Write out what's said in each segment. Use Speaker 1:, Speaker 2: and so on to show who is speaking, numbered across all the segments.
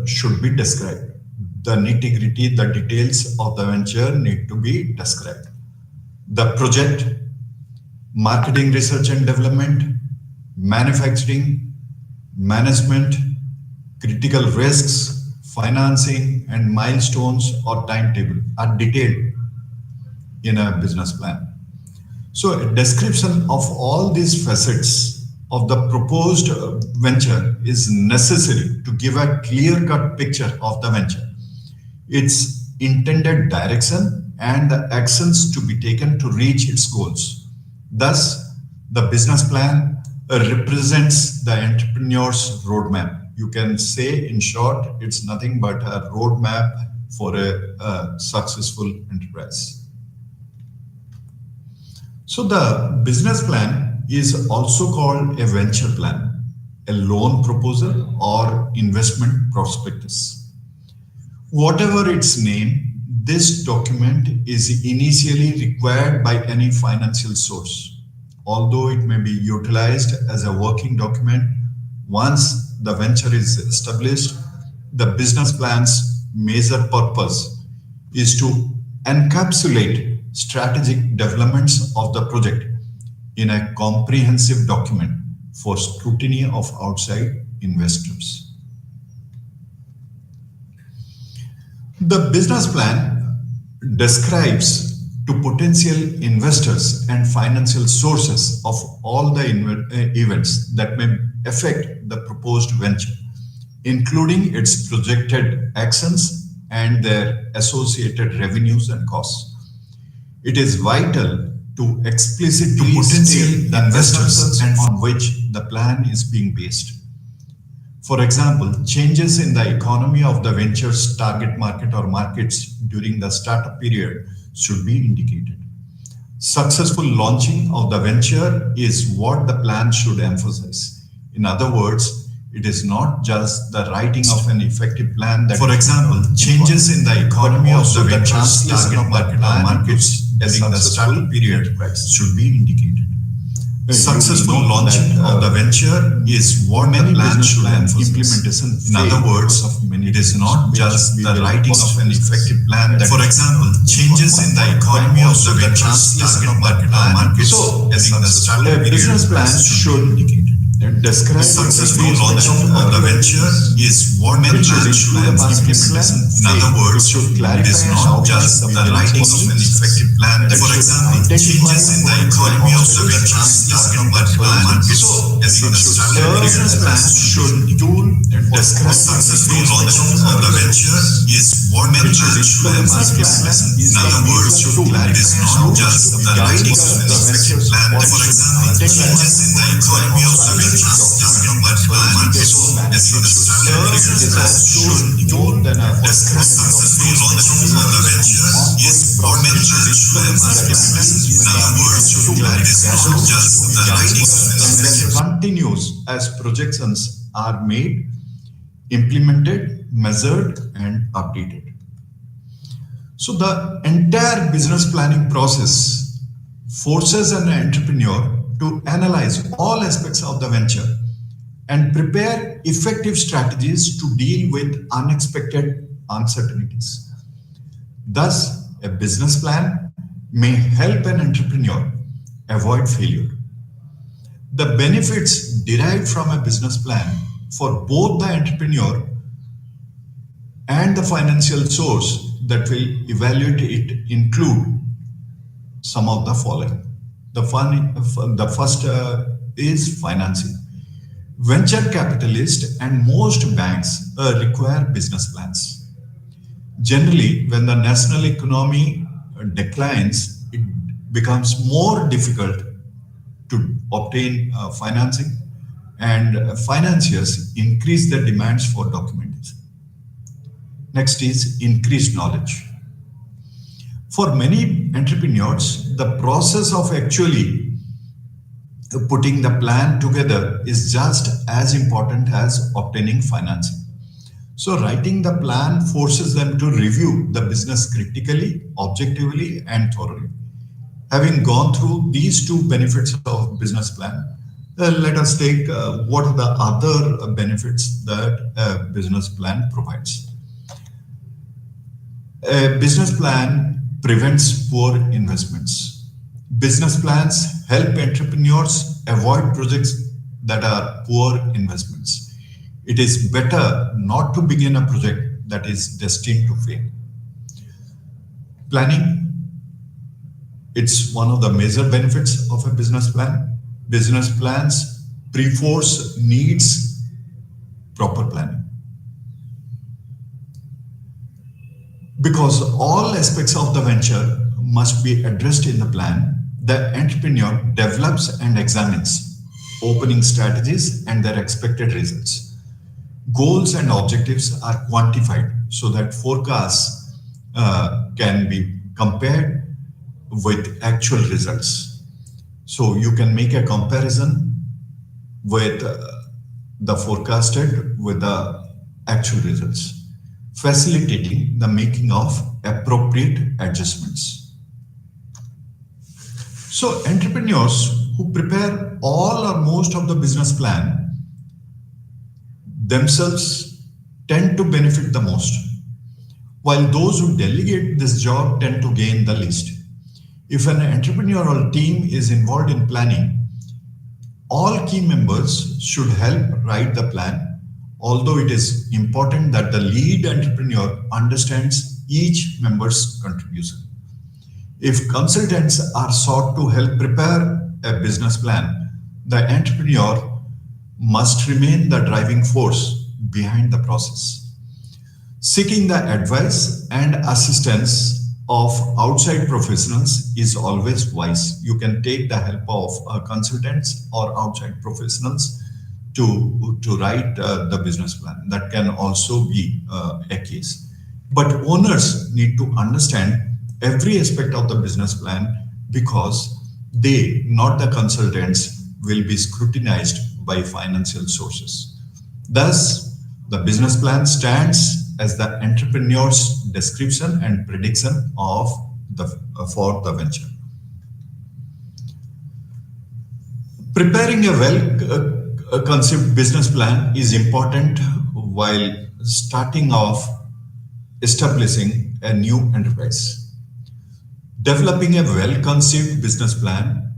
Speaker 1: should be described. The nitty-gritty, the details of the venture need to be described. The project, marketing, research and development, manufacturing, management, critical risks, financing, and milestones or timetable are detailed in a business plan. So a description of all these facets of the proposed venture is necessary to give a clear-cut picture of the venture, its intended direction, and the actions to be taken to reach its goals. Thus, the business plan represents the entrepreneur's roadmap. You can say, in short, it's nothing but a roadmap for a successful enterprise. So the business plan is also called a venture plan, a loan proposal, or investment prospectus. Whatever its name, this document is initially required by any financial source, although it may be utilized as a working document. Once the venture is established, the business plan's major purpose is to encapsulate strategic developments of the project in a comprehensive document for scrutiny of outside investors. The business plan describes to potential investors and financial sources of all the events that may affect the proposed venture, including its projected actions and their associated revenues and costs. It is vital to explicitly state the investors and on which the plan is being based. For example, changes in the economy of the venture's target market or markets during the startup period should be indicated. Successful launching of the venture is what the plan should emphasize. In other words, it is not just the writing of an effective plan that, for example, changes in the economy of the venture's target market or markets during the startup period should be indicated. Successful launching of the venture is what the plan should emphasize. In other words, it is not just the writing of an effective plan that, for example, changes in the economy of the venture's target market or markets during the startup period should be indicated. Describe successful launching of the venture is what the plan should emphasize. In other words, it is not just the writing of an effective plan that, for example, changes in the economy of the venture's target market or markets during the startup period should describe successful launching of the venture is what the plan should emphasize. In other words, it is not just the writing of an effective plan that, for example, changes in the economy of the venture continues as projections are made, implemented, measured, and updated. So the entire business planning process forces an entrepreneur to analyze all aspects of the venture and prepare effective strategies to deal with unexpected uncertainties. Thus, a business plan may help an entrepreneur avoid failure. The benefits derived from a business plan for both the entrepreneur and the financial source that will evaluate it include some of the following. The first is financing. Venture capitalists and most banks require business plans. Generally, when the national economy declines, it becomes more difficult to obtain financing, and financiers increase their demands for documentation. Next is increased knowledge. For many entrepreneurs, the process of actually putting the plan together is just as important as obtaining financing. So writing the plan forces them to review the business critically, objectively, and thoroughly. Having gone through these two benefits of business plan, Let us take what are the other benefits that a business plan provides. A business plan prevents poor investments. Business plans help entrepreneurs avoid projects that are poor investments. It is better not to begin a project that is destined to fail. Planning, it's one of the major benefits of a business plan. Business plans pre-force needs proper planning. Because all aspects of the venture must be addressed in the plan, the entrepreneur develops and examines opening strategies and their expected results. Goals and objectives are quantified so that forecasts can be compared with actual results. So you can make a comparison with the forecasted with the actual results, facilitating the making of appropriate adjustments. So entrepreneurs who prepare all or most of the business plan themselves tend to benefit the most, while those who delegate this job tend to gain the least. If an entrepreneurial team is involved in planning, all key members should help write the plan, although it is important that the lead entrepreneur understands each member's contribution. If consultants are sought to help prepare a business plan, the entrepreneur must remain the driving force behind the process. Seeking the advice and assistance of outside professionals is always wise. You can take the help of consultants or outside professionals to write the business plan. That can also be a case. But owners need to understand every aspect of the business plan because they, not the consultants, will be scrutinized by financial sources. Thus, the business plan stands as the entrepreneur's description and prediction of for the venture. Preparing a well-conceived business plan is important while starting off establishing a new enterprise. Developing a well-conceived business plan,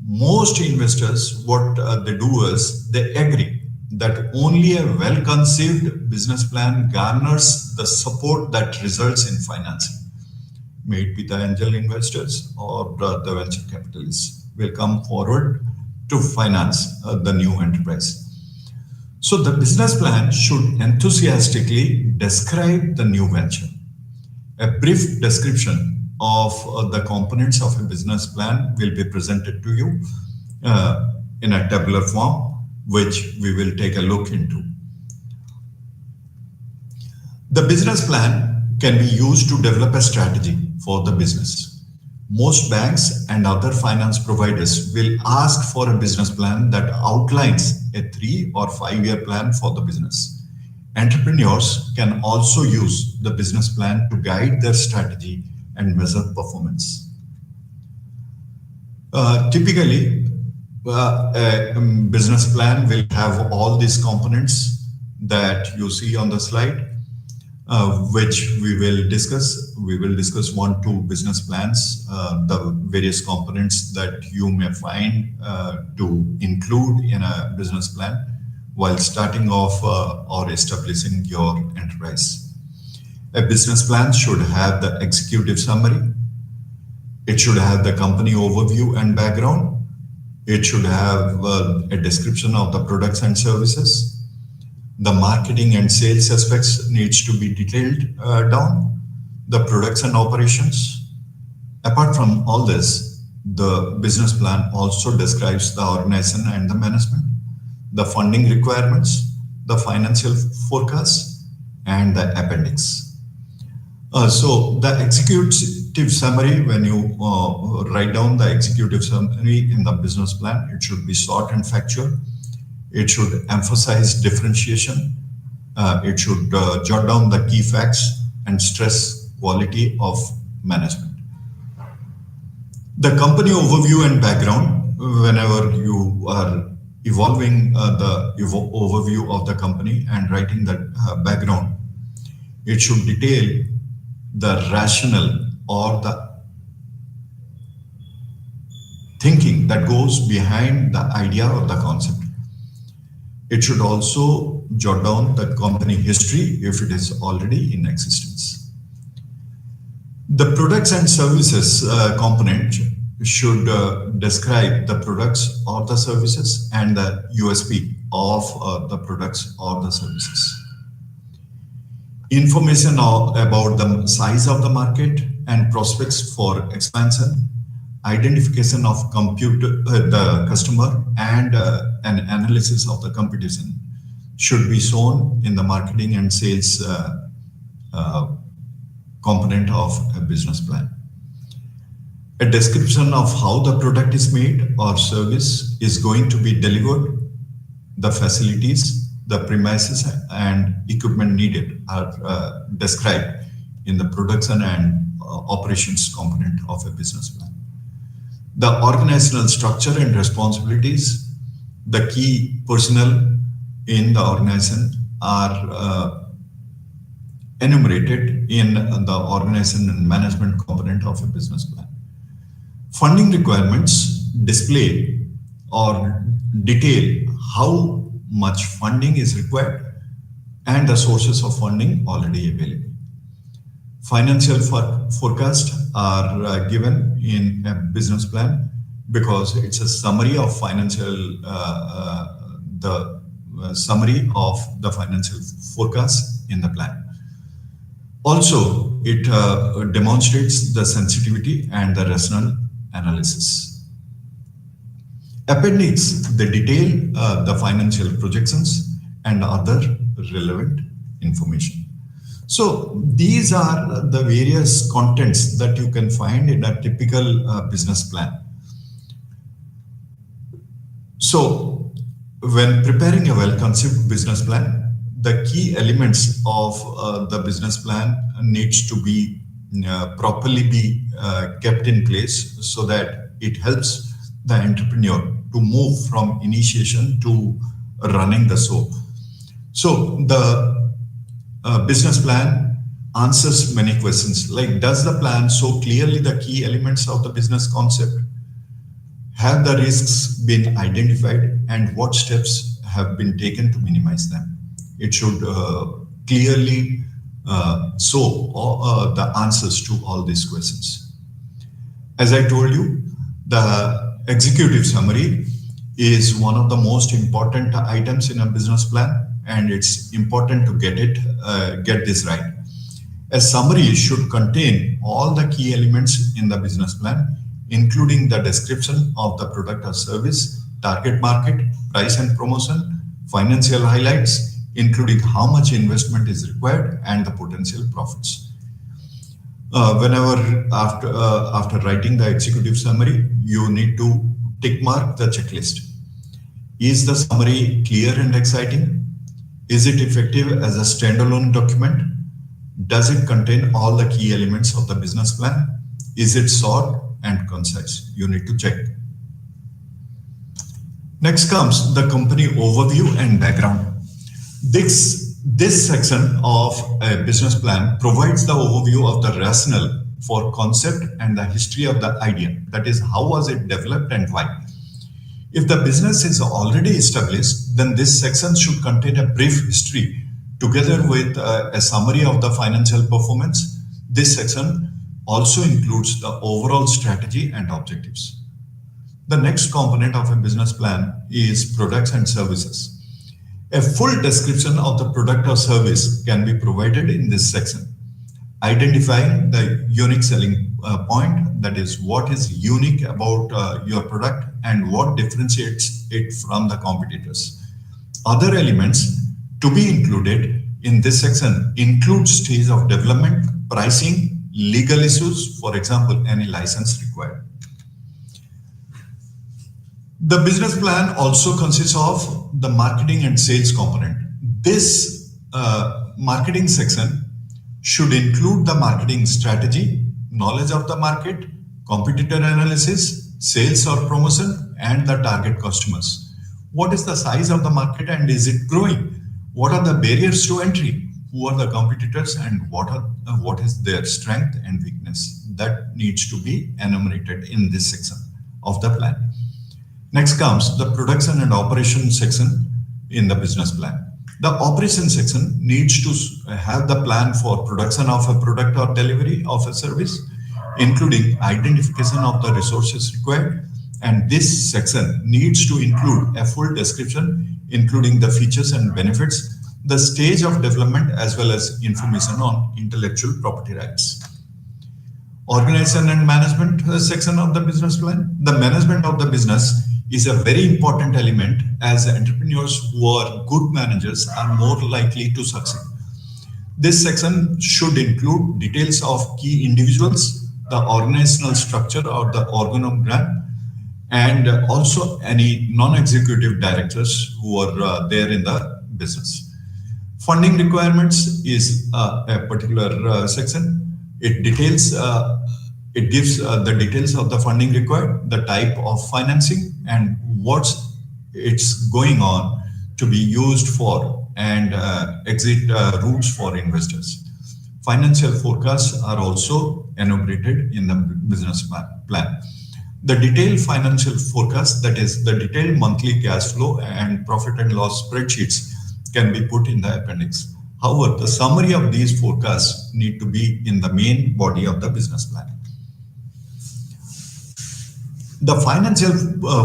Speaker 1: most investors, what they do is they agree that only a well-conceived business plan garners the support that results in financing. May it be the angel investors or the venture capitalists will come forward to finance the new enterprise. So the business plan should enthusiastically describe the new venture. A brief description of the components of a business plan will be presented to you in a tabular form, which we will take a look into. The business plan can be used to develop a strategy for the business. Most banks and other finance providers will ask for a business plan that outlines a 3 or 5 year plan for the business. Entrepreneurs can also use the business plan to guide their strategy and measure performance. Typically, a business plan will have all these components that you see on the slide, which we will discuss. We will discuss 1-2 business plans, the various components that you may find to include in a business plan while starting off or establishing your enterprise. A business plan should have the executive summary. It should have the company overview and background. It should have a description of the products and services. The marketing and sales aspects needs to be detailed down. The products and operations. Apart from all this, the business plan also describes the organization and the management, the funding requirements, the financial forecasts, and the appendix. So the executive summary, when you write down the executive summary in the business plan, it should be short and factual. It should emphasize differentiation. It should jot down the key facts and stress quality of management. The company overview and background, whenever you are evolving the overview of the company and writing the background, it should detail the rationale or the thinking that goes behind the idea or the concept. It should also jot down the company history if it is already in existence. The products and services component should describe the products or the services and the USP of the products or the services. Information about the size of the market and prospects for expansion, identification of the customer, and an analysis of the competition should be shown in the marketing and sales component of a business plan. A description of how the product is made or service is going to be delivered, the facilities, the premises, and equipment needed are described in the production and operations component of a business plan. The organizational structure and responsibilities, the key personnel in the organization are enumerated in the organization and management component of a business plan. Funding requirements display or detail how much funding is required and the sources of funding already available. Financial forecasts are given in a business plan because it's a summary of summary of the financial forecast in the plan. Also, it demonstrates the sensitivity and the rational analysis. Appendix, the detail, the financial projections and other relevant information. So these are the various contents that you can find in a typical business plan. So when preparing a well-conceived business plan, the key elements of the business plan needs to be properly be kept in place so that it helps the entrepreneur to move from initiation to running the show. So the business plan answers many questions like, does the plan show clearly the key elements of the business concept? Have the risks been identified and what steps have been taken to minimize them? It should clearly show the answers to all these questions. As I told you, the executive summary is one of the most important items in a business plan, and it's important to get this right. A summary should contain all the key elements in the business plan, including the description of the product or service, target market, price and promotion, financial highlights, including how much investment is required and the potential profits. Whenever after writing the executive summary, you need to tick mark the checklist. Is the summary clear and exciting? Is it effective as a standalone document? Does it contain all the key elements of the business plan? Is it short and concise? You need to check. Next comes the company overview and background. This section of a business plan provides the overview of the rationale for concept and the history of the idea. That is, how was it developed and why. If the business is already established, then this section should contain a brief history together with a summary of the financial performance. This section also includes the overall strategy and objectives. The next component of a business plan is products and services. A full description of the product or service can be provided in this section. Identifying the unique selling point, that is, what is unique about your product and what differentiates it from the competitors. Other elements to be included in this section include stage of development, pricing, legal issues, for example, any license required. The business plan also consists of the marketing and sales component. This marketing section should include the marketing strategy, knowledge of the market, competitor analysis, sales or promotion, and the target customers. What is the size of the market and is it growing? What are the barriers to entry? Who are the competitors and what is their strength and weakness? That needs to be enumerated in this section of the plan. Next comes the production and operation section in the business plan. The operation section needs to have the plan for production of a product or delivery of a service, including identification of the resources required. And this section needs to include a full description, including the features and benefits, the stage of development, as well as information on intellectual property rights. Organization and management section of the business plan. The management of the business is a very important element, as entrepreneurs who are good managers are more likely to succeed. This section should include details of key individuals, the organizational structure or the organogram, and also any non-executive directors who are there in the business. Funding requirements is a particular section. It details it gives the details of the funding required, the type of financing, and what's it's going on to be used for, and exit routes for investors. Financial forecasts are also enumerated in the business plan. The detailed financial forecast, that is the detailed monthly cash flow and profit and loss spreadsheets, can be put in the appendix. However, the summary of these forecasts need to be in the main body of the business plan. The financial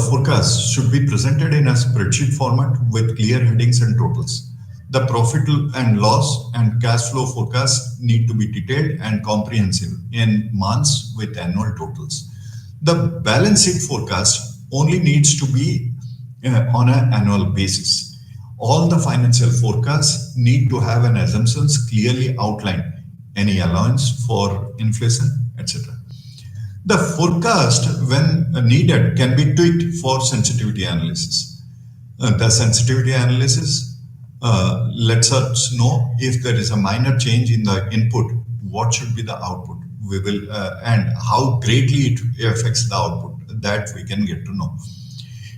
Speaker 1: forecast should be presented in a spreadsheet format with clear headings and totals. The profit and loss and cash flow forecasts need to be detailed and comprehensive in months with annual totals. The balance sheet forecast only needs to be on an annual basis. All the financial forecasts need to have an assumptions clearly outlined, any allowance for inflation, etc. The forecast, when needed, can be tweaked for sensitivity analysis. The sensitivity analysis lets us know if there is a minor change in the input, what should be the output. We will and how greatly it affects the output, that we can get to know.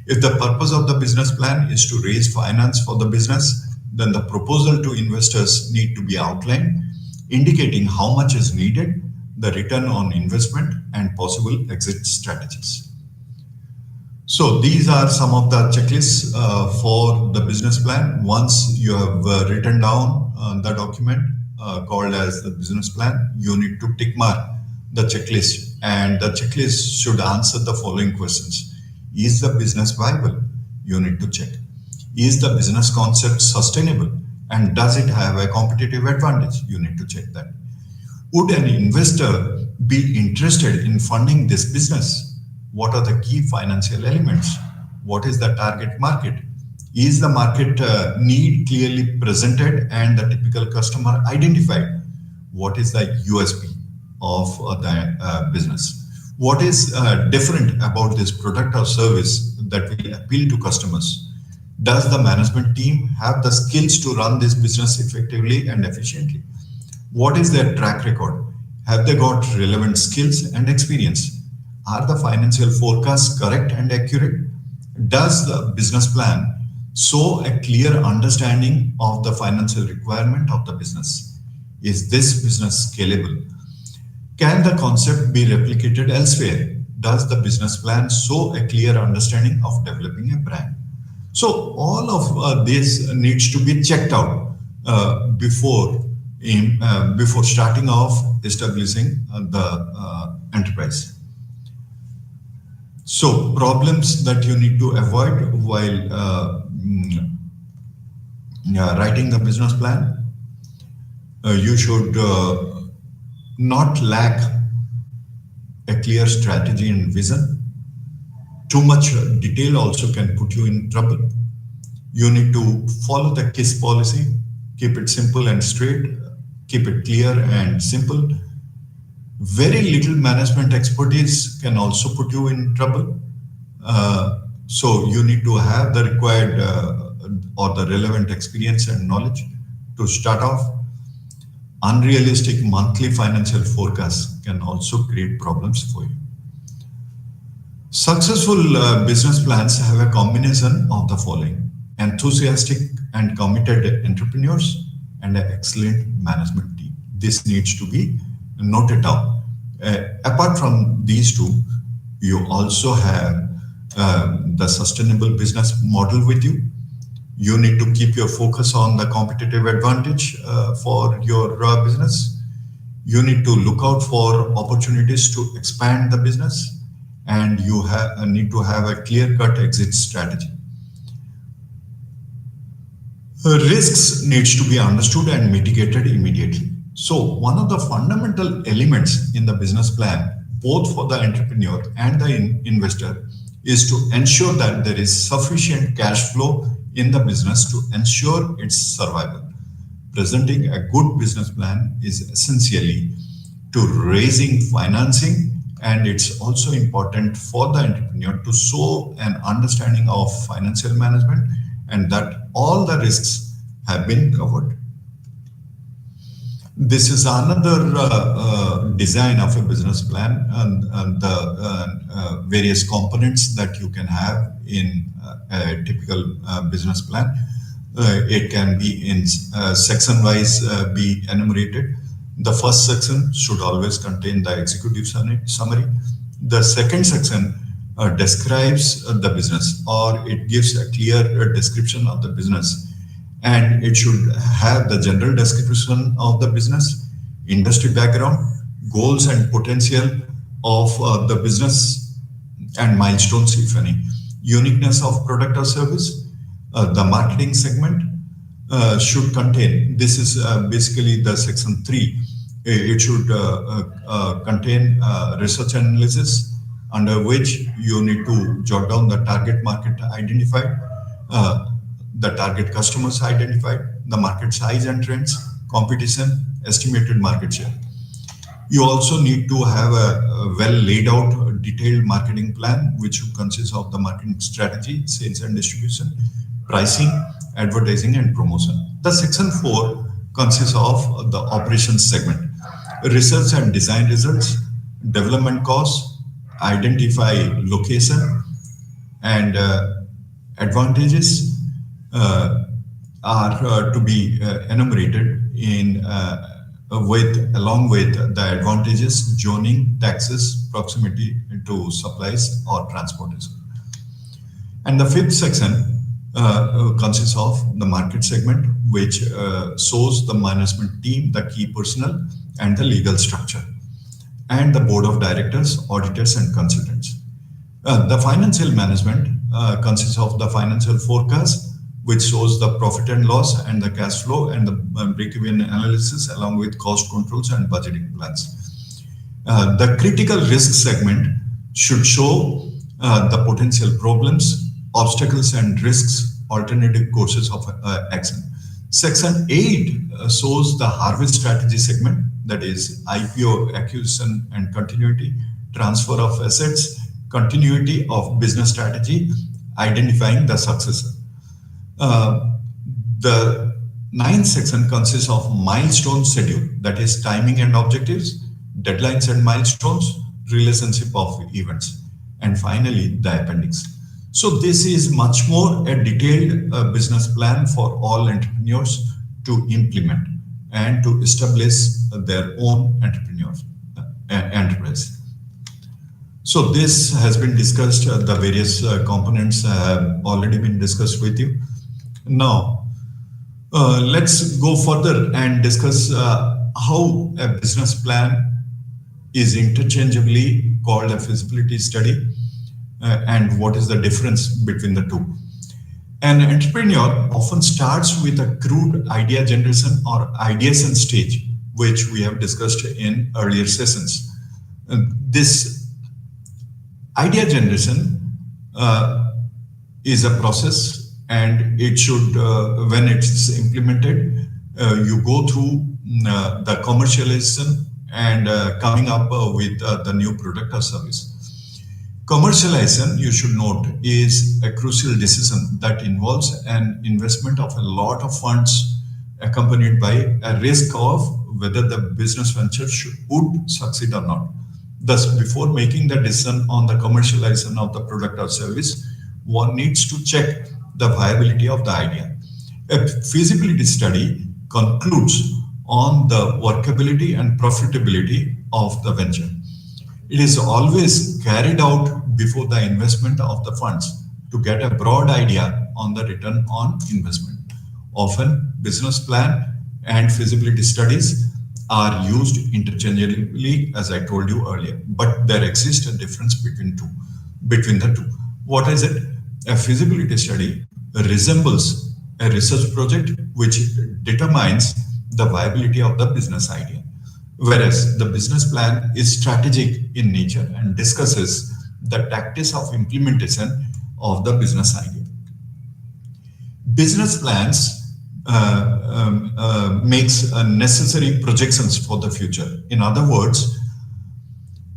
Speaker 1: If the purpose of the business plan is to raise finance for the business, then the proposal to investors need to be outlined, indicating how much is needed, the return on investment, and possible exit strategies. So these are some of the checklists for the business plan. Once you have written down the document called as the business plan, you need to tick mark the checklist, and the checklist should answer the following questions. Is the business viable? You need to check. Is the business concept sustainable? And does it have a competitive advantage? You need to check that. Would an investor be interested in funding this business? What are the key financial elements? What is the target market? Is the market need clearly presented and the typical customer identified? What is the USP of the business? What is different about this product or service that will appeal to customers? Does the management team have the skills to run this business effectively and efficiently? What is their track record? Have they got relevant skills and experience? Are the financial forecasts correct and accurate? Does the business plan show a clear understanding of the financial requirement of the business? Is this business scalable? Can the concept be replicated elsewhere? Does the business plan show a clear understanding of developing a brand? So all of this needs to be checked out before starting off establishing the enterprise. So problems that you need to avoid while writing the business plan. You should not lack a clear strategy and vision. Too much detail also can put you in trouble. You need to follow the KISS policy, keep it simple and straight, keep it clear and simple. Very little management expertise can also put you in trouble. So you need to have the required or the relevant experience and knowledge to start off. Unrealistic monthly financial forecasts can also create problems for you. Successful business plans have a combination of the following: enthusiastic and committed entrepreneurs and an excellent management team. This needs to be noted down. Apart from these two, you also have the sustainable business model with you. You need to keep your focus on the competitive advantage for your business. You need to look out for opportunities to expand the business, and you need to have a clear-cut exit strategy. Risks needs to be understood and mitigated immediately. So one of the fundamental elements in the business plan, both for the entrepreneur and the investor, is to ensure that there is sufficient cash flow in the business to ensure its survival. Presenting a good business plan is essentially to raising financing, and it's also important for the entrepreneur to show an understanding of financial management and that all the risks have been covered. This is another design of a business plan, and the various components that you can have in a typical business plan. It can be in section-wise be enumerated. The first section should always contain the executive summary. The second section describes the business, or it gives a clear description of the business. And it should have the general description of the business, industry background, goals and potential of the business, and milestones, if any, uniqueness of product or service. The marketing segment should contain, this is basically the section 3. It should contain research analysis, under which you need to jot down the target market identified, the target customers identified, the market size and trends, competition, estimated market share. You also need to have a well laid out detailed marketing plan, which consists of the marketing strategy, sales and distribution, pricing, advertising and promotion. The section 4 consists of the operations segment, research and design results, development costs, identify location and advantages are to be enumerated in along with the advantages, zoning, taxes, proximity to supplies or transportation. And the fifth section consists of the market segment, which shows the management team, the key personnel, and the legal structure, and the board of directors, auditors, and consultants. The financial management consists of the financial forecast, which shows the profit and loss and the cash flow and the break-even analysis, along with cost controls and budgeting plans. The critical risk segment should show the potential problems, obstacles and risks, alternative courses of action. Section 8 shows the harvest strategy segment, that is IPO acquisition and continuity, transfer of assets, continuity of business strategy, identifying the successor. The 9th section consists of milestone schedule, that is timing and objectives, deadlines and milestones, relationship of events, and finally the appendix. So this is much more a detailed business plan for all entrepreneurs to implement and to establish their own enterprise. So this has been discussed, the various components have already been discussed with you. Now, let's go further and discuss how a business plan is interchangeably called a feasibility study and what is the difference between the two. An entrepreneur often starts with a crude idea generation or ideation stage, which we have discussed in earlier sessions. This idea generation is a process, and it should, when it's implemented, you go through the commercialization and coming up with the new product or service. Commercialization, you should note, is a crucial decision that involves an investment of a lot of funds accompanied by a risk of whether the business venture would succeed or not. Thus, before making the decision on the commercialization of the product or service, one needs to check the viability of the idea. A feasibility study concludes on the workability and profitability of the venture. It is always carried out before the investment of the funds to get a broad idea on the return on investment. Often, business plan and feasibility studies are used interchangeably, as I told you earlier, but there exists a difference between the two. What is it? A feasibility study resembles a research project which determines the viability of the business idea, whereas the business plan is strategic in nature and discusses the tactics of implementation of the business idea. Business plans makes necessary projections for the future. In other words,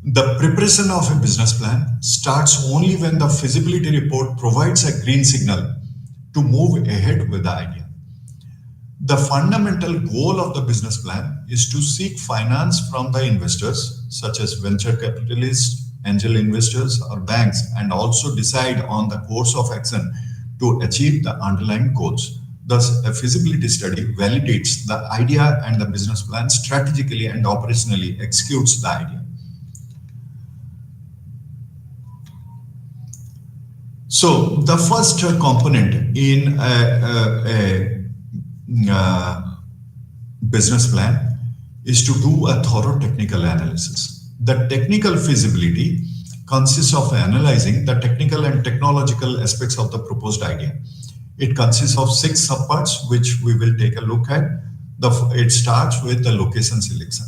Speaker 1: the preparation of a business plan starts only when the feasibility report provides a green signal to move ahead with the idea. The fundamental goal of the business plan is to seek finance from the investors, such as venture capitalists, angel investors, or banks, and also decide on the course of action to achieve the underlying goals. Thus, a feasibility study validates the idea, and the business plan strategically and operationally executes the idea. So, the first component in a business plan is to do a thorough technical analysis. The technical feasibility consists of analyzing the technical and technological aspects of the proposed idea. It consists of 6 subparts, which we will take a look at. It starts with the location selection.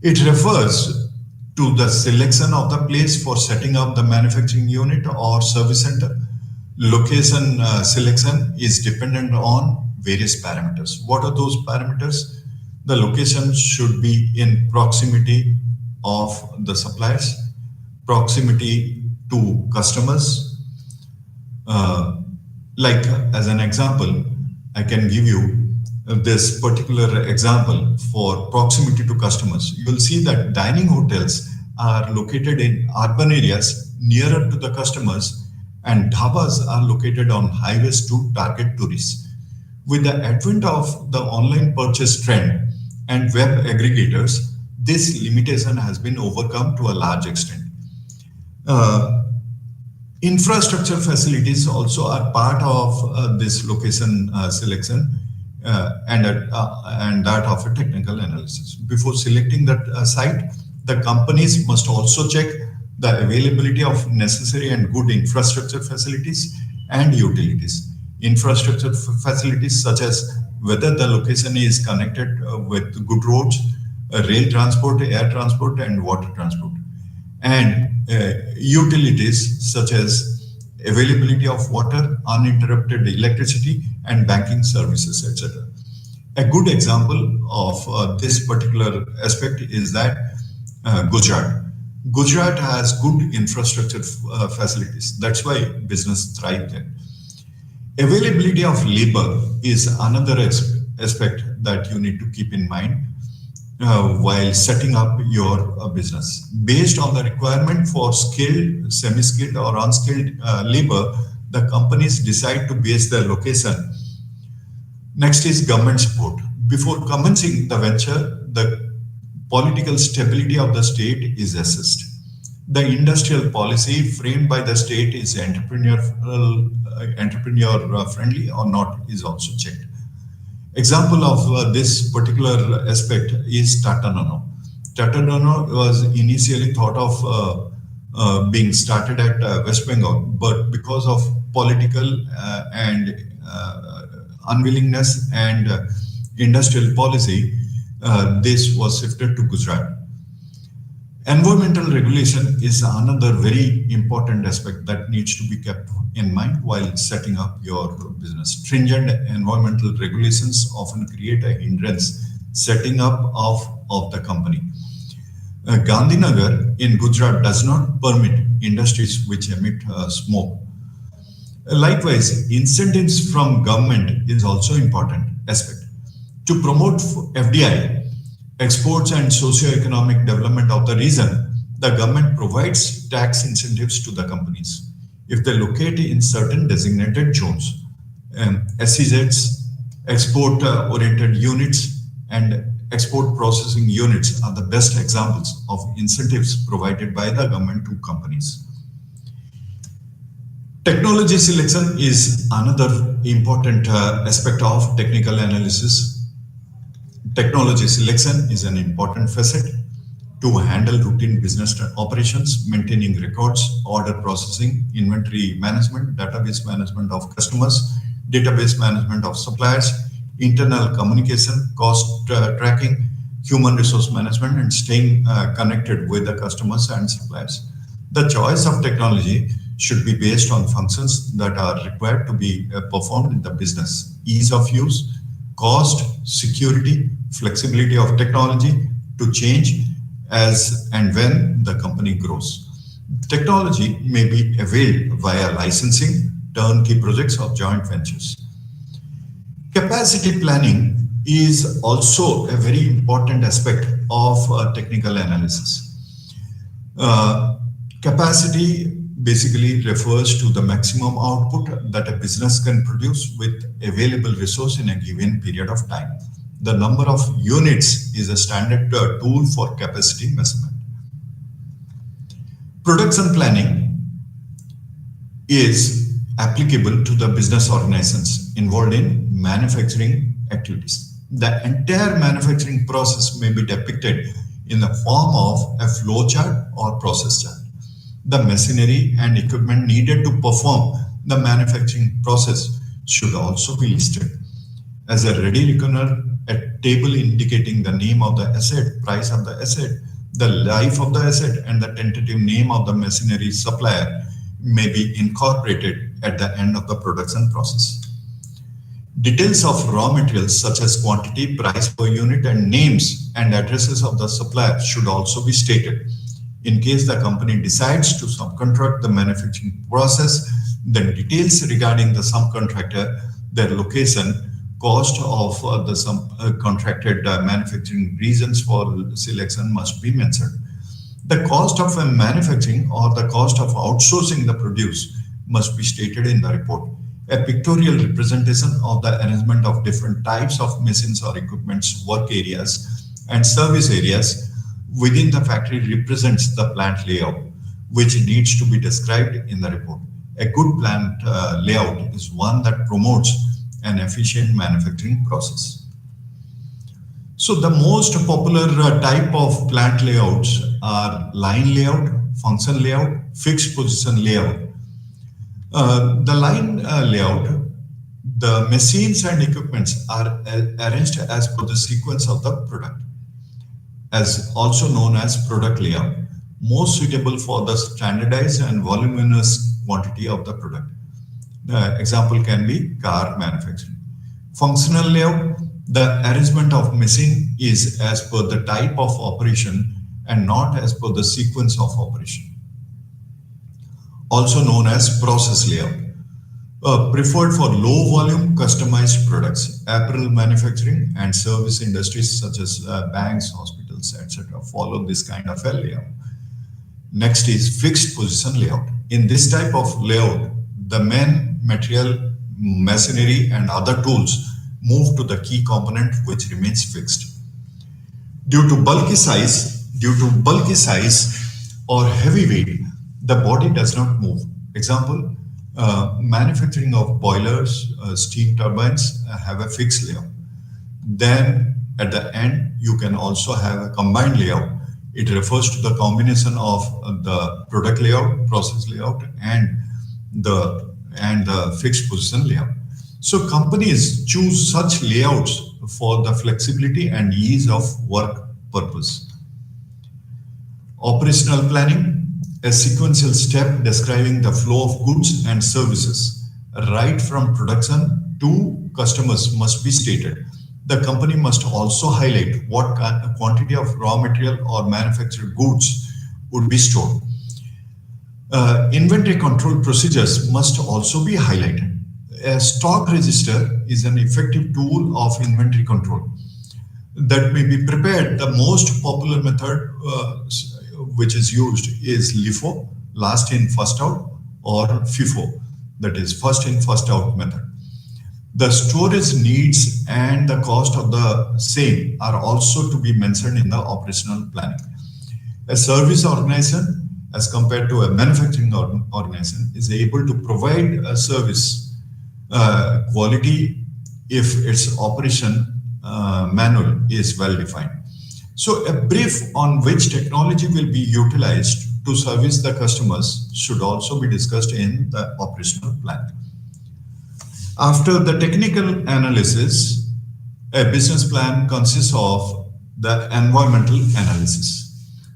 Speaker 1: It refers to the selection of the place for setting up the manufacturing unit or service center. Location selection is dependent on various parameters. What are those parameters? The location should be in proximity of the suppliers, proximity to customers. Like as an example, I can give you this particular example for proximity to customers. You will see that dining hotels are located in urban areas nearer to the customers, and dhabas are located on highways to target tourists. With the advent of the online purchase trend and web aggregators, this limitation has been overcome to a large extent. Infrastructure facilities also are part of this location selection and that of a technical analysis. Before selecting that site, the companies must also check the availability of necessary and good infrastructure facilities and utilities. Infrastructure facilities such as whether the location is connected with good roads, rail transport, air transport, and water transport. And utilities such as availability of water, uninterrupted electricity, and banking services, etc. A good example of this particular aspect is that Gujarat. Gujarat has good infrastructure facilities. That's why business thrives there. Availability of labor is another aspect that you need to keep in mind while setting up your business. Based on the requirement for skilled, semi-skilled, or unskilled labor, the companies decide to base their location. Next is government support. Before commencing the venture, the political stability of the state is assessed. The industrial policy framed by the state is entrepreneur friendly or not is also checked. Example of this particular aspect is Tata Nano. Tata Nano was initially thought of being started at West Bengal, but because of political and unwillingness and industrial policy, this was shifted to Gujarat. Environmental regulation is another very important aspect that needs to be kept in mind while setting up your business. Stringent environmental regulations often create a hindrance setting up of the company. Gandhinagar in Gujarat does not permit industries which emit smoke. Likewise, incentives from government is also important aspect. To promote FDI, exports and socio-economic development of the region, The government provides tax incentives to the companies if they locate in certain designated zones. SEZs, export-oriented units, and export processing units are the best examples of incentives provided by the government to companies. Technology selection is another important aspect of technical analysis. Technology selection is an important facet to handle routine business operations, maintaining records, order processing, inventory management, database management of customers, database management of suppliers, internal communication, cost tracking, human resource management, and staying connected with the customers and suppliers. The choice of technology should be based on functions that are required to be performed in the business: ease of use, cost, security, flexibility of technology to change as and when the company grows. Technology may be availed via licensing, turnkey projects, or joint ventures. Capacity planning is also a very important aspect of technical analysis. Capacity basically refers to the maximum output that a business can produce with available resource in a given period of time. The number of units is a standard tool for capacity measurement. Production planning is applicable to the business organizations involved in manufacturing activities. The entire manufacturing process may be depicted in the form of a flow chart or process chart. The machinery and equipment needed to perform the manufacturing process should also be listed. As a ready reckoner, a table indicating the name of the asset, price of the asset, the life of the asset, and the tentative name of the machinery supplier may be incorporated at the end of the production process. Details of raw materials such as quantity, price per unit, and names and addresses of the supplier should also be stated. In case the company decides to subcontract the manufacturing process, then details regarding the subcontractor, their location, cost of the subcontracted manufacturing reasons for selection must be mentioned. The cost of manufacturing or the cost of outsourcing the produce must be stated in the report. A pictorial representation of the arrangement of different types of machines or equipments, work areas, and service areas within the factory represents the plant layout, which needs to be described in the report. A good plant layout is one that promotes an efficient manufacturing process. So the most popular type of plant layouts are line layout, function layout, fixed position layout. The line layout, the machines and equipments are arranged as per the sequence of the product, as also known as product layout, most suitable for the standardized and voluminous quantity of the product. The example can be car manufacturing. Functional layout, the arrangement of machine is as per the type of operation and not as per the sequence of operation. Also known as process layout, preferred for low volume customized products. Apparel manufacturing and service industries such as banks, hospitals, etc. follow this kind of a layout. Next is fixed position layout. In this type of layout, the main material, machinery, and other tools move to the key component which remains fixed. Due to bulky size or heavy weight, the body does not move. Example, manufacturing of boilers, steam turbines have a fixed layout. Then at the end, you can also have a combined layout. It refers to the combination of the product layout, process layout, and the fixed position layout. So companies choose such layouts for the flexibility and ease of work purpose. Operational planning, a sequential step describing the flow of goods and services right from production to customers must be stated. The company must also highlight what quantity of raw material or manufactured goods would be stored. Inventory control procedures must also be highlighted. A stock register is an effective tool of inventory control that may be prepared. The most popular method which is used is LIFO, last in, first out, or FIFO, that is first in, first out method. The storage needs and the cost of the same are also to be mentioned in the operational planning. A service organization, as compared to a manufacturing organization, is able to provide a service quality if its operation manual is well defined. So a brief on which technology will be utilized to service the customers should also be discussed in the operational plan. After the technical analysis, a business plan consists of the environmental analysis.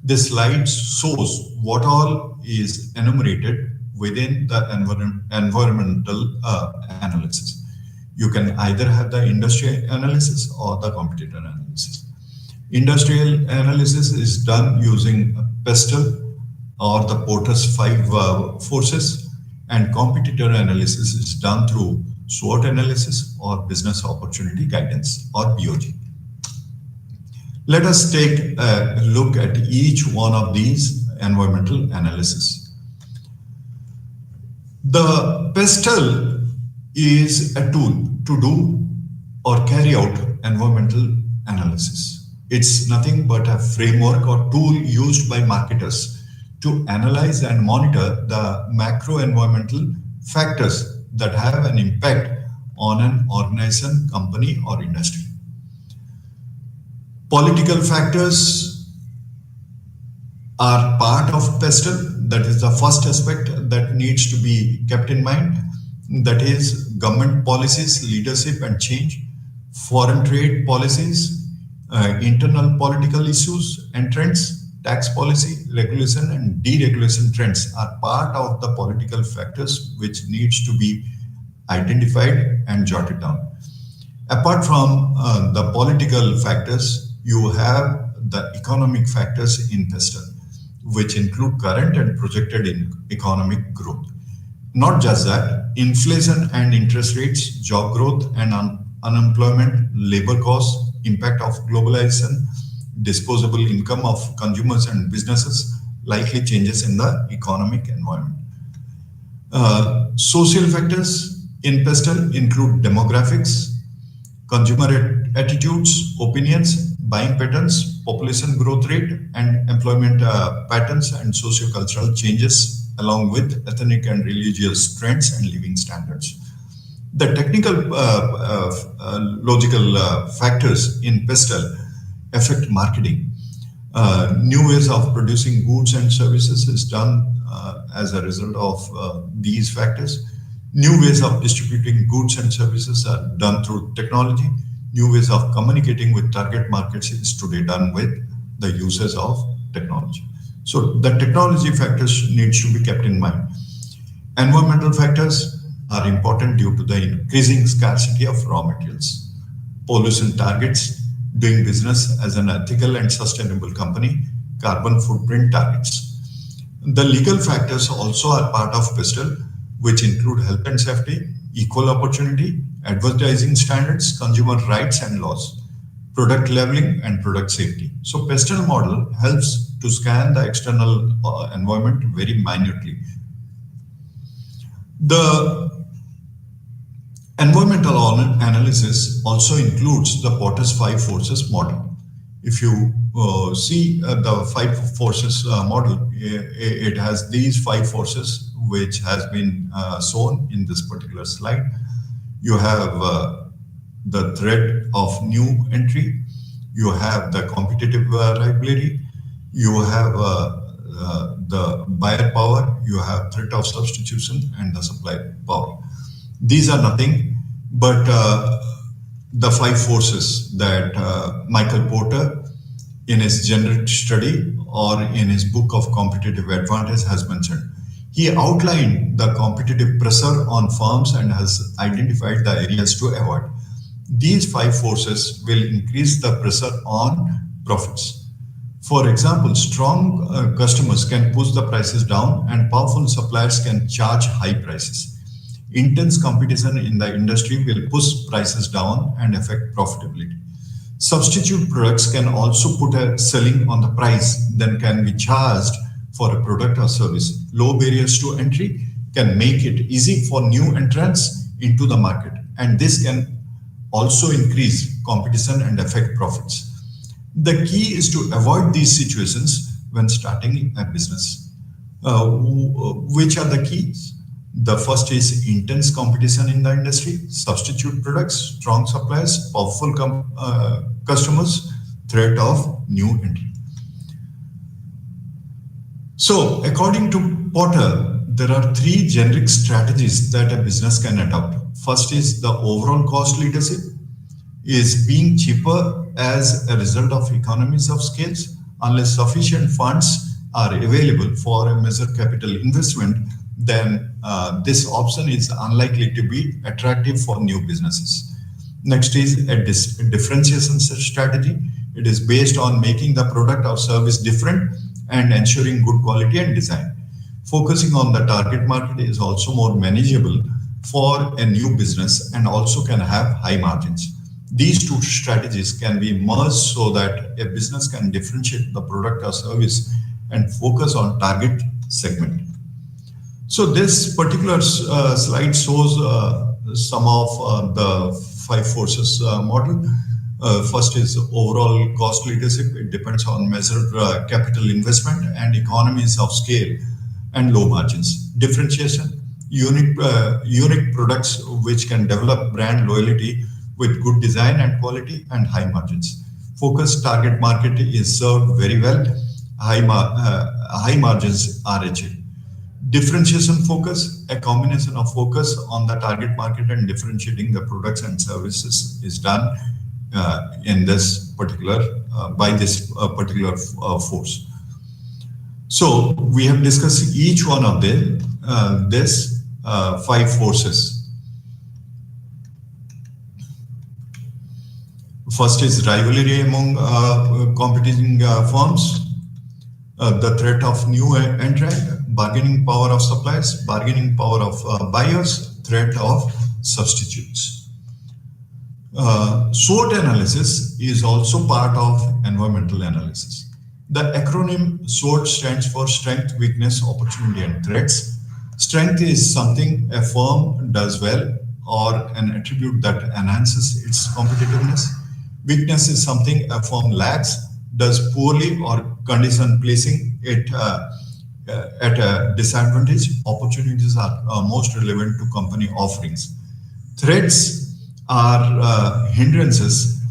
Speaker 1: This slide shows what all is enumerated within the environmental analysis. You can either have the industry analysis or the competitor analysis. Industrial analysis is done using PESTEL or the Porter's 5 forces, and competitor analysis is done through SWOT analysis or business opportunity guidance or BOG. Let us take a look at each one of these environmental analysis. The PESTEL is a tool to do or carry out environmental analysis. It's nothing but a framework or tool used by marketers to analyze and monitor the macro environmental factors that have an impact on an organization, company, or industry. Political factors are part of PESTEL. That is the first aspect that needs to be kept in mind. That is government policies, leadership and change, foreign trade policies, internal political issues and trends, tax policy, regulation and deregulation trends are part of the political factors which needs to be identified and jotted down. Apart from the political factors, you have the economic factors in PESTEL, which include current and projected economic growth. Not just that, inflation and interest rates, job growth and unemployment, labor costs, impact of globalization, disposable income of consumers and businesses, likely changes in the economic environment. Social factors in PESTEL include demographics, consumer attitudes, opinions, buying patterns, population growth rate, and employment patterns and socio-cultural changes, along with ethnic and religious trends and living standards. The technical logical factors in PESTEL affect marketing. New ways of producing goods and services is done as a result of these factors. New ways of distributing goods and services are done through technology. New ways of communicating with target markets is today done with the uses of technology. So the technology factors needs to be kept in mind. Environmental factors are important due to the increasing scarcity of raw materials. Pollution targets, doing business as an ethical and sustainable company, carbon footprint targets. The legal factors also are part of PESTEL, which include health and safety, equal opportunity, advertising standards, consumer rights and laws, product labeling and product safety. So PESTEL model helps to scan the external environment very minutely. The environmental analysis also includes the Porter's 5 forces model. If you see the 5 forces model, it has these 5 forces which has been shown in this particular slide. You have the threat of new entry, you have the competitive rivalry, you have the buyer power, you have threat of substitution and the supply power. These are nothing but the 5 forces that Michael Porter in his generic study or in his book of competitive advantage has mentioned. He outlined the competitive pressure on firms and has identified the areas to avoid. These 5 forces will increase the pressure on profits. For example, strong customers can push the prices down and powerful suppliers can charge high prices. Intense competition in the industry will push prices down and affect profitability. Substitute products can also put a ceiling on the price then can be charged for a product or service. Low barriers to entry can make it easy for new entrants into the market, and this can also increase competition and affect profits. The key is to avoid these situations when starting a business. Which are the keys? The first is intense competition in the industry, substitute products, strong suppliers, powerful customers, threat of new entry. So, according to Porter, there are three generic strategies that a business can adopt. First is the overall cost leadership, is being cheaper as a result of economies of scales. Unless sufficient funds are available for a major capital investment, then this option is unlikely to be attractive for new businesses. Next is a differentiation strategy. It is based on making the product or service different and ensuring good quality and design. Focusing on the target market is also more manageable for a new business and also can have high margins. These two strategies can be merged so that a business can differentiate the product or service and focus on target segment. So this particular slide shows some of the five forces model. First is overall cost leadership. It depends on measured capital investment and economies of scale and low margins. Differentiation, unique products which can develop brand loyalty with good design and quality and high margins. Focused target market is served very well. High margins are achieved. Differentiation focus, a combination of focus on the target market and differentiating the products and services is done in this particular by this particular force. So we have discussed each one of them, this five forces. First is rivalry among competing firms, the threat of new entrant, bargaining power of suppliers, bargaining power of buyers, threat of substitutes. SWOT analysis is also part of environmental analysis. The acronym SWOT stands for strength, weakness, opportunity, and threats. Strength is something a firm does well or an attribute that enhances its competitiveness. Weakness is something a firm lacks, does poorly, or condition placing it at a disadvantage. Opportunities are most relevant to company offerings. Threats are hindrances.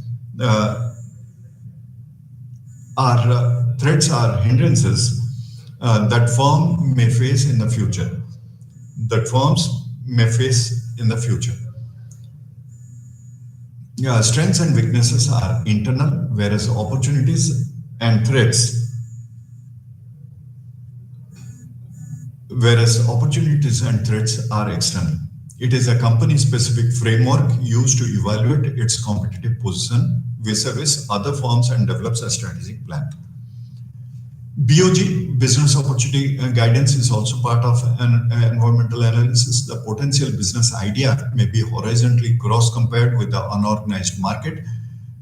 Speaker 1: Threats are hindrances that firm may face in the future. That firms may face in the future. Strengths and weaknesses are internal, whereas opportunities and threats, are external. It is a company-specific framework used to evaluate its competitive position vis-a-vis other firms and develops a strategic plan. BOG, business opportunity guidance, is also part of an environmental analysis. The potential business idea may be horizontally cross-compared with the unorganized market,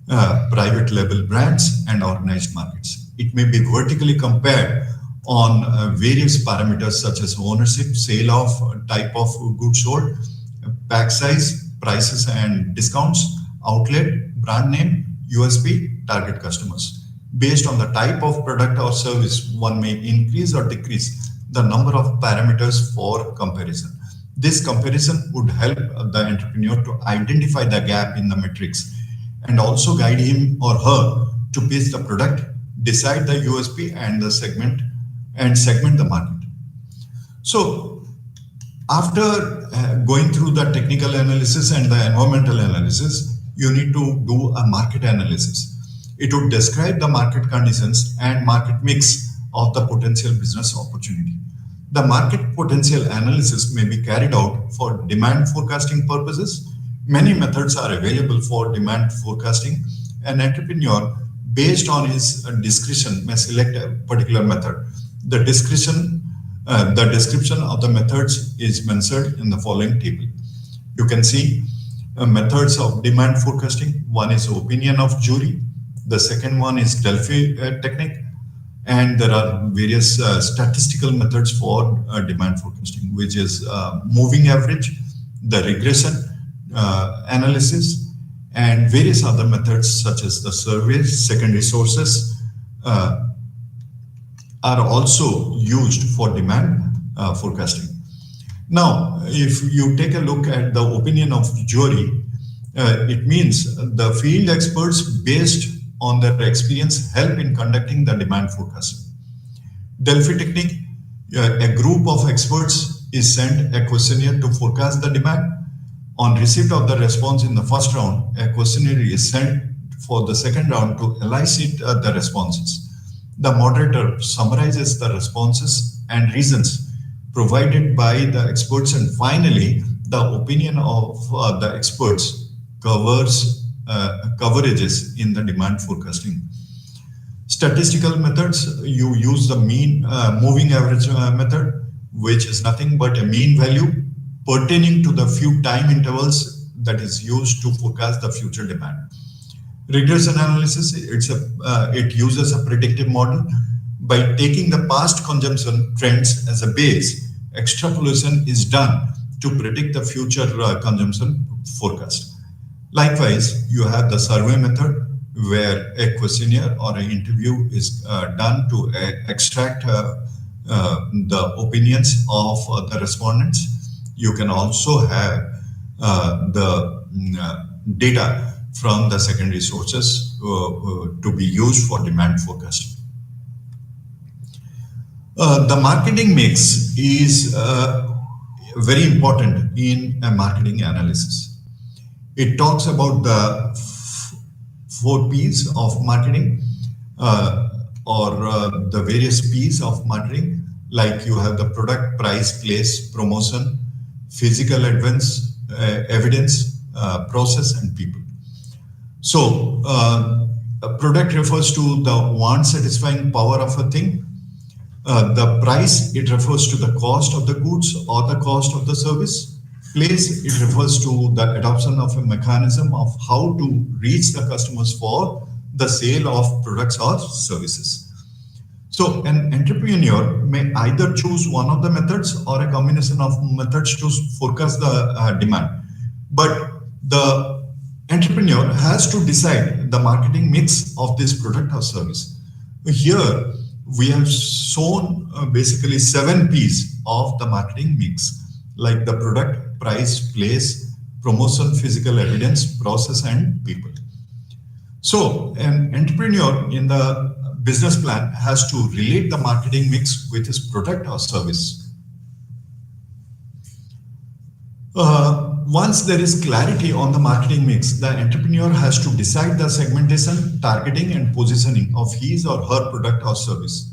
Speaker 1: private label brands, and organized markets. It may be vertically compared on various parameters such as ownership, sale of, type of goods sold, pack size, prices and discounts, outlet, brand name, USP, target customers. Based on the type of product or service, one may increase or decrease the number of parameters for comparison. This comparison would help the entrepreneur to identify the gap in the metrics and also guide him or her to pitch the product, decide the USP and the segment the market. So after going through the technical analysis and the environmental analysis, you need to do a market analysis. It would describe the market conditions and market mix of the potential business opportunity. The market potential analysis may be carried out for demand forecasting purposes. Many methods are available for demand forecasting. An entrepreneur, based on his discretion, may select a particular method. The description of the methods is mentioned in the following table. You can see methods of demand forecasting. One is opinion of jury. The second one is Delphi technique. And there are various statistical methods for demand forecasting, which is moving average, the regression analysis, and various other methods such as the surveys, secondary sources are also used for demand forecasting. Now, if you take a look at the opinion of jury, it means the field experts based on their experience help in conducting the demand forecasting. Delphi technique, a group of experts is sent a questionnaire to forecast the demand. On receipt of the response in the first round, a questionnaire is sent for the second round to elicit the responses. The moderator summarizes the responses and reasons provided by the experts, and finally, the opinion of the experts coverages in the demand forecasting. Statistical methods, you use the mean moving average method, which is nothing but a mean value pertaining to the few time intervals that is used to forecast the future demand. Regression analysis, it uses a predictive model. By taking the past consumption trends as a base, extrapolation is done to predict the future consumption forecast. Likewise, you have the survey method, where a questionnaire or an interview is done to extract the opinions of the respondents. You can also have the data from the secondary sources to be used for demand forecasting. The marketing mix is very important in a marketing analysis. It talks about the 4 P's of marketing or the various P's of marketing, like you have the product, price, place, promotion, physical evidence, process, and people. So a product refers to the want satisfying power of a thing. The price, it refers to the cost of the goods or the cost of the service. Place, it refers to the adoption of a mechanism of how to reach the customers for the sale of products or services. So an entrepreneur may either choose one of the methods or a combination of methods to forecast the demand. But the entrepreneur has to decide the marketing mix of this product or service. Here, we have shown basically 7 P's of the marketing mix, like the product, price, place, promotion, physical evidence, process, and people. So an entrepreneur in the business plan has to relate the marketing mix with his product or service. Once there is clarity on the marketing mix, the entrepreneur has to decide the segmentation, targeting, and positioning of his or her product or service.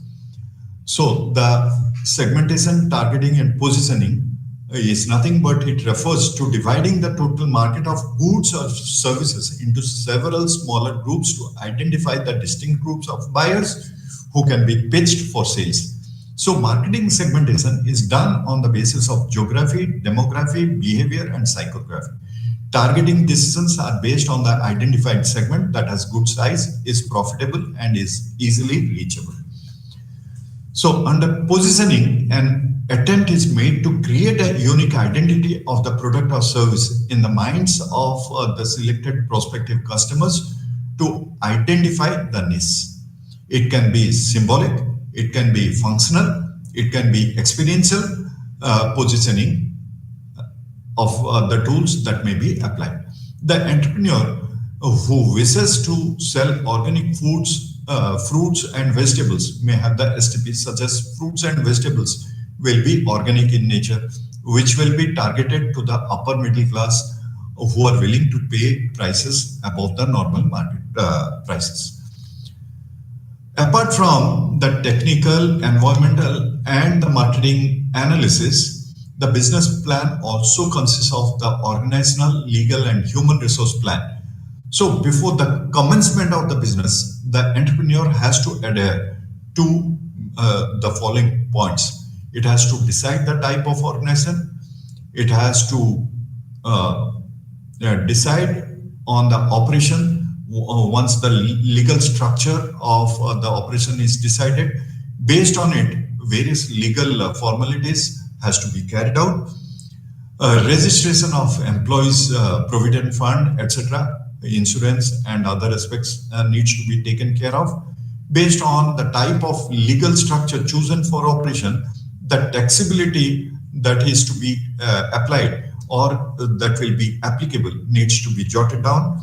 Speaker 1: So the segmentation, targeting, and positioning is nothing but it refers to dividing the total market of goods or services into several smaller groups to identify the distinct groups of buyers who can be pitched for sales. So marketing segmentation is done on the basis of geography, demography, behavior, and psychography. Targeting decisions are based on the identified segment that has good size, is profitable, and is easily reachable. So under positioning, an attempt is made to create a unique identity of the product or service in the minds of the selected prospective customers to identify the niche. It can be symbolic, it can be functional, it can be experiential positioning of the tools that may be applied. The entrepreneur who wishes to sell organic foods, fruits and vegetables may have the STPs such as fruits and vegetables will be organic in nature, which will be targeted to the upper middle class who are willing to pay prices above the normal market prices. Apart from the technical, environmental, and the marketing analysis, the business plan also consists of the organizational, legal, and human resource plan. So before the commencement of the business, the entrepreneur has to adhere to the following points. It has to decide the type of organization. It has to decide on the operation. Once the legal structure of the operation is decided, based on it, various legal formalities has to be carried out. Registration of employees' provident fund, etc., insurance and other aspects needs to be taken care of. Based on the type of legal structure chosen for operation, the taxability that is to be applied or that will be applicable needs to be jotted down.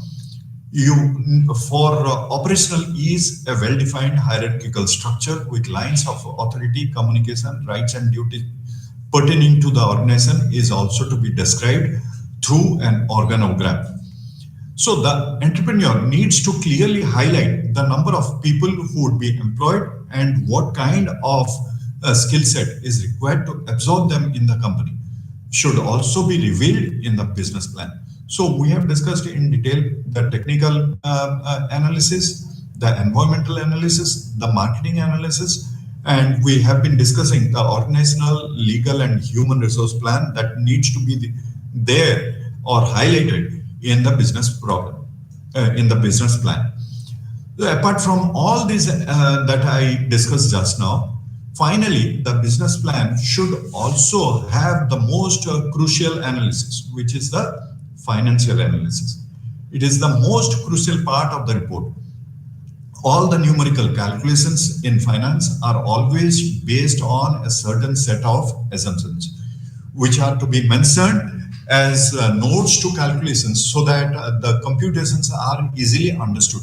Speaker 1: For operational ease, a well-defined hierarchical structure with lines of authority, communication, rights and duties pertaining to the organization is also to be described through an organogram. So the entrepreneur needs to clearly highlight the number of people who would be employed and what kind of skill set is required to absorb them in the company should also be revealed in the business plan. So we have discussed in detail the technical analysis, the environmental analysis, the marketing analysis, and we have been discussing the organizational, legal, and human resource plan that needs to be there or highlighted in the business program, in the business plan. So apart from all these that I discussed just now, finally, the business plan should also have the most crucial analysis, which is the financial analysis. It is the most crucial part of the report. All the numerical calculations in finance are always based on a certain set of assumptions, which are to be mentioned as notes to calculations so that the computations are easily understood.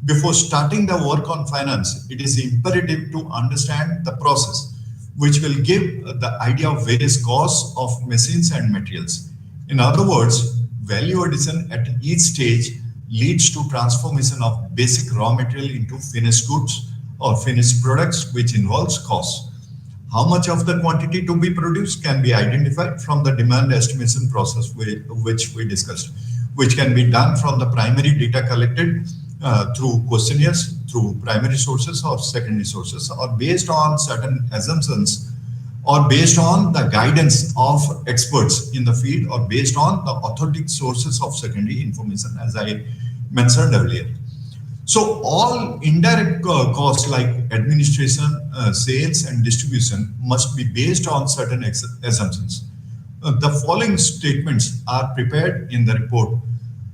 Speaker 1: Before starting the work on finance, it is imperative to understand the process, which will give the idea of various costs of machines and materials. In other words, value addition at each stage leads to transformation of basic raw material into finished goods or finished products, which involves costs. How much of the quantity to be produced can be identified from the demand estimation process which we discussed, which can be done from the primary data collected through questionnaires, through primary sources or secondary sources, or based on certain assumptions, or based on the guidance of experts in the field, or based on the authentic sources of secondary information, as I mentioned earlier. So all indirect costs like administration, sales and distribution must be based on certain assumptions. The following statements are prepared in the report,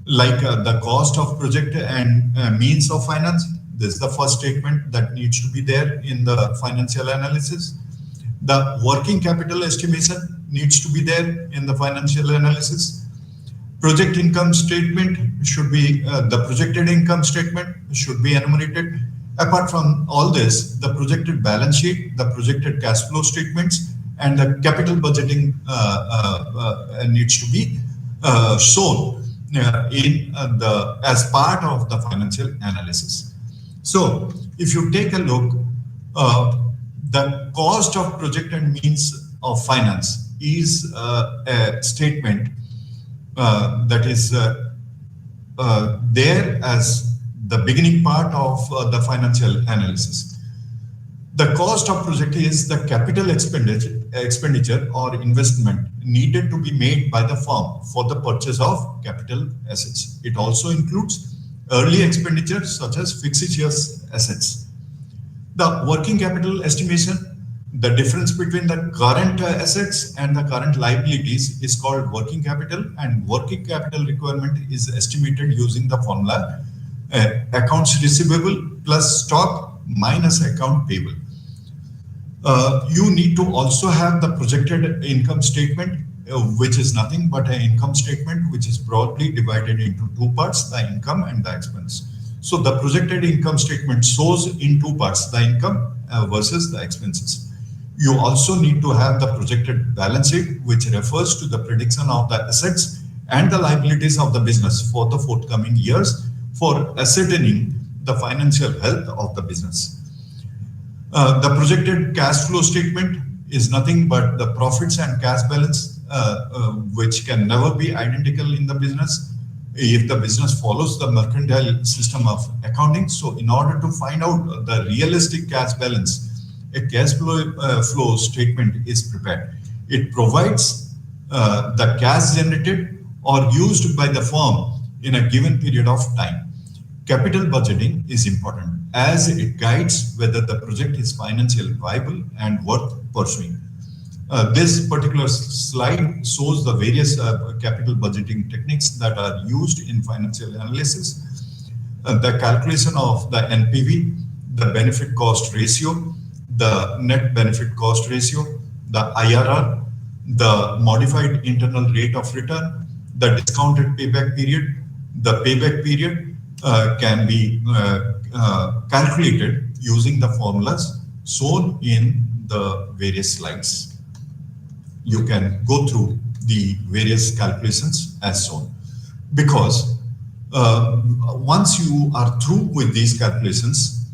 Speaker 1: like the cost of project and means of finance. This is the first statement that needs to be there in the financial analysis. The working capital estimation needs to be there in the financial analysis. Project income statement should be, the projected income statement should be enumerated. Apart from all this, the projected balance sheet, the projected cash flow statements, and the capital budgeting needs to be shown as part of the financial analysis. So if you take a look, the cost of project and means of finance is a statement that is there as the beginning part of the financial analysis. The cost of project is the capital expenditure or investment needed to be made by the firm for the purchase of capital assets. It also includes early expenditures such as fictitious assets. The working capital estimation, the difference between the current assets and the current liabilities is called working capital, and working capital requirement is estimated using the formula accounts receivable plus stock minus account payable. You need to also have the projected income statement, which is nothing but an income statement which is broadly divided into two parts, the income and the expense. So the projected income statement shows in two parts, the income versus the expenses. You also need to have the projected balance sheet, which refers to the prediction of the assets and the liabilities of the business for the forthcoming years for ascertaining the financial health of the business. The projected cash flow statement is nothing but the profits and cash balance, which can never be identical in the business if the business follows the mercantile system of accounting. So in order to find out the realistic cash balance, a cash flow statement is prepared. It provides the cash generated or used by the firm in a given period of time. Capital budgeting is important as it guides whether the project is financially viable and worth pursuing. This particular slide shows the various capital budgeting techniques that are used in financial analysis. The calculation of the NPV, the benefit cost ratio, the net benefit cost ratio, the IRR, the modified internal rate of return, the discounted payback period. The payback period can be calculated using the formulas shown in the various slides. You can go through the various calculations as shown, because once you are through with these calculations,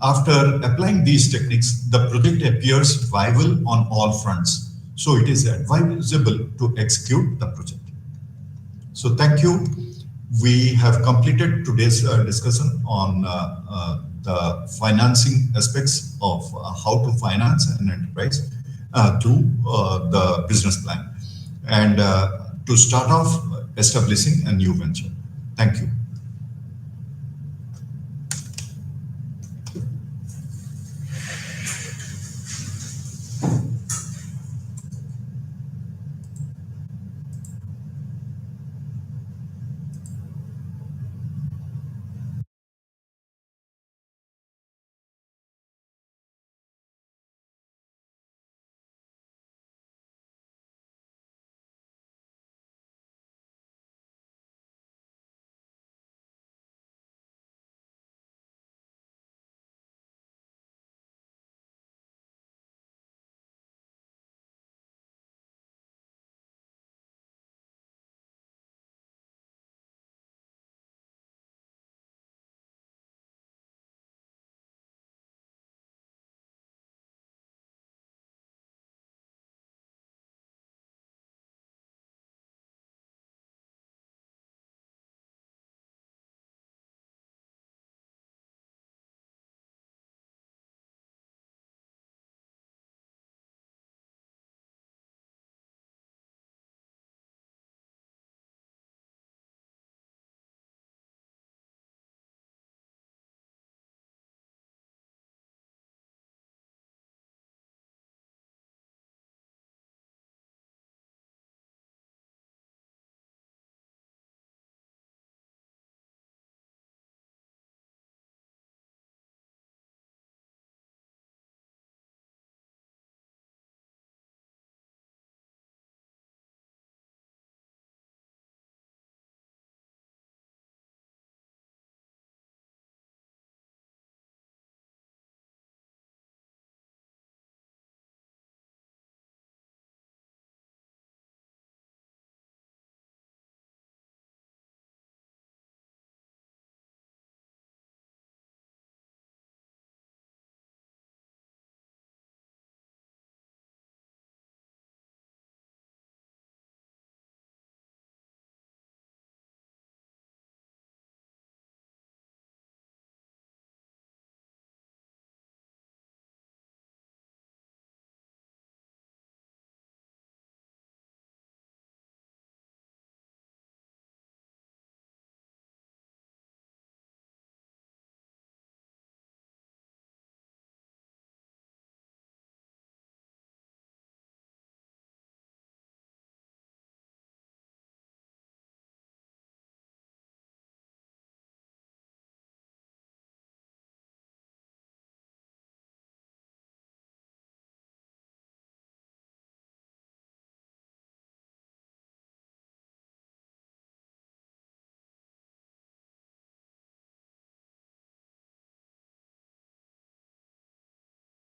Speaker 1: after applying these techniques, the project appears viable on all fronts. So it is advisable to execute the project. So thank you. We have completed today's discussion on the financing aspects of how to finance an enterprise through the business plan, and to start off establishing a new venture. Thank you.